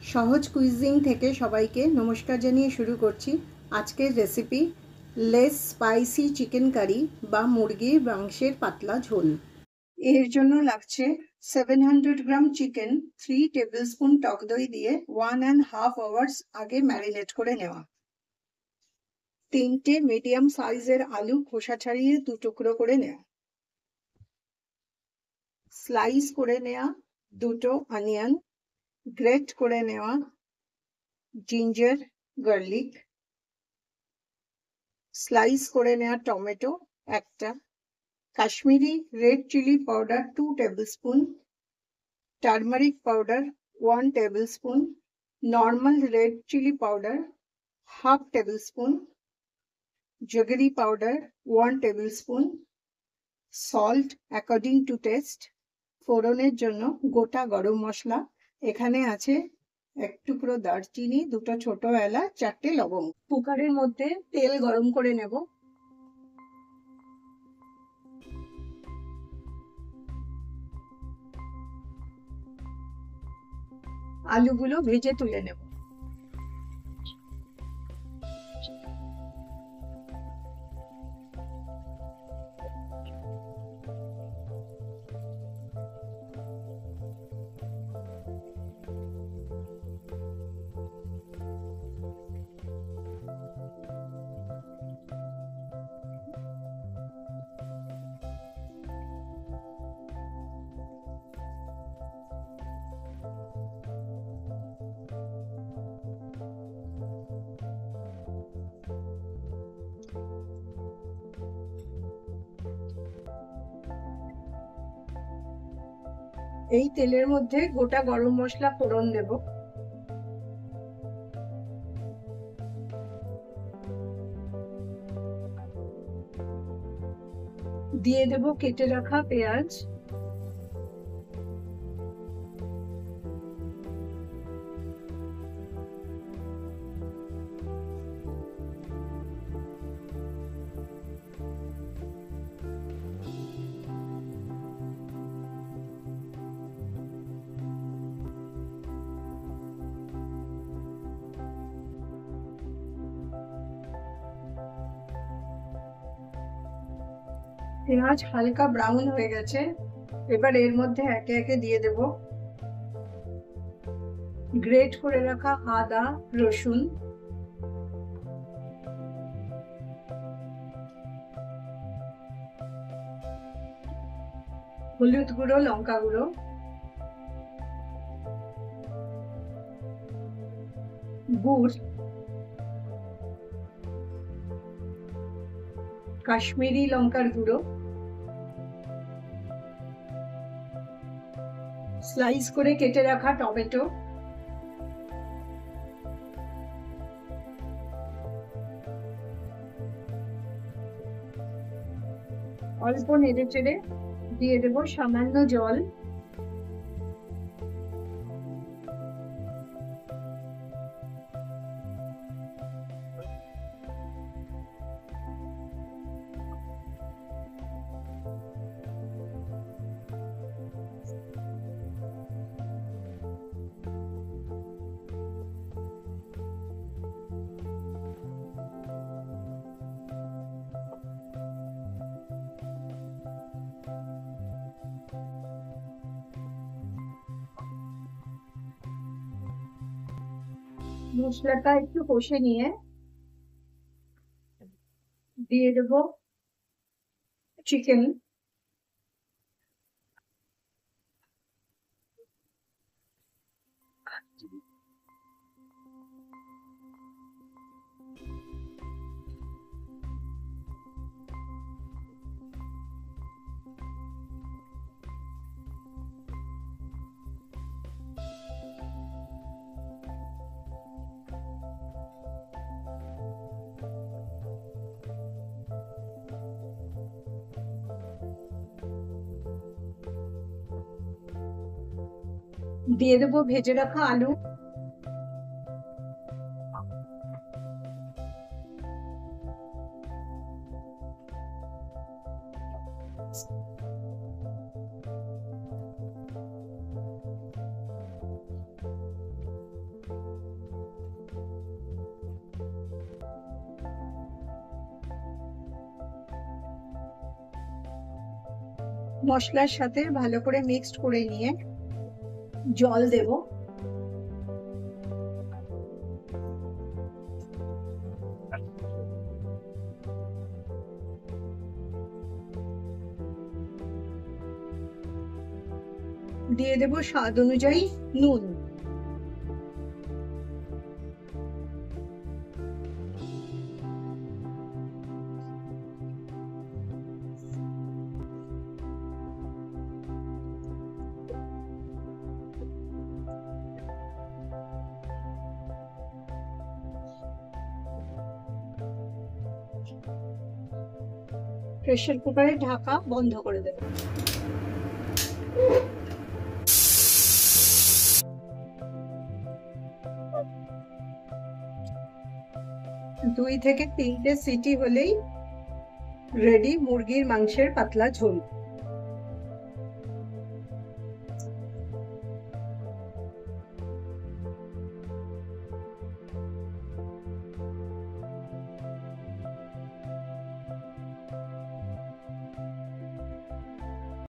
সহজ কুইজিং থেকে সবাইকে নমস্কার জানিয়ে শুরু করছি আজকের recipe less spicy chicken curry বা মুরগির মাংসের পাতলা ঝোল। এর জন্য লাগছে 700 গ্রাম চিকেন, 3 টেবিলস্পুন টক দই দিয়ে 1.5 আওয়ার্স আগে ম্যারিনেট করে নেওয়া, 3টে মিডিয়াম সাইজের আলু খোসা ছাড়িয়ে 2 টুকরো করে নেওয়া, স্লাইস করে নেওয়া 2টো অনিয়ন, গ্রেট করে নেওয়া জিঞ্জার গার্লিক, স্লাইস করে নেওয়া টমেটো একটা, Kashmiri red chilli powder 2 tablespoon, turmeric powder 1 tablespoon, normal red chilli powder 1/2 tablespoon, jaggery powder 1 tablespoon, salt according to taste. ফোড়নের জন্য গোটা গরম মশলা, এখানে আছে 1 টুকরো দারচিনি, 2টো ছোট এলাচ, 4টে লবঙ্গ। কুকারের মধ্যে তেল গরম করে নেব। আলুগুলো ভেজে তুলে নেব। এই তেলের মধ্যে গোটা গরম মশলা ফোড়ন দেব। দিয়ে দেব কেটে রাখা পেঁয়াজ, পেঁয়াজ হালকা ব্রাউন হয়ে গেছে। এবার এর মধ্যে একে একে দিয়ে দেব গ্রেট করে রাখা আদা, রসুন, হলুদ গুঁড়ো, লঙ্কা গুঁড়ো, গুড়, কাশ্মীরি লঙ্কার গুঁড়ো, স্লাইস করে কেটে রাখা টমেটো, অল্প নেড়ে চেড়ে দিয়ে দেব সামান্য জল। মশলাটা একটু কষে নিয়ে দিয়ে দেব চিকেন, দিয়ে দেব ভেজে রাখা আলু, মশলার সাথে ভালো করে মিক্সড করে নিয়ে জল দেব। দিয়ে দেব স্বাদ অনুযায়ী নুন। প্রেসার কুকারের ঢাকা বন্ধ করে দেব। 2 থেকে 3টে সিটি হলেই রেডি মুরগির মাংসের পাতলা ঝোল।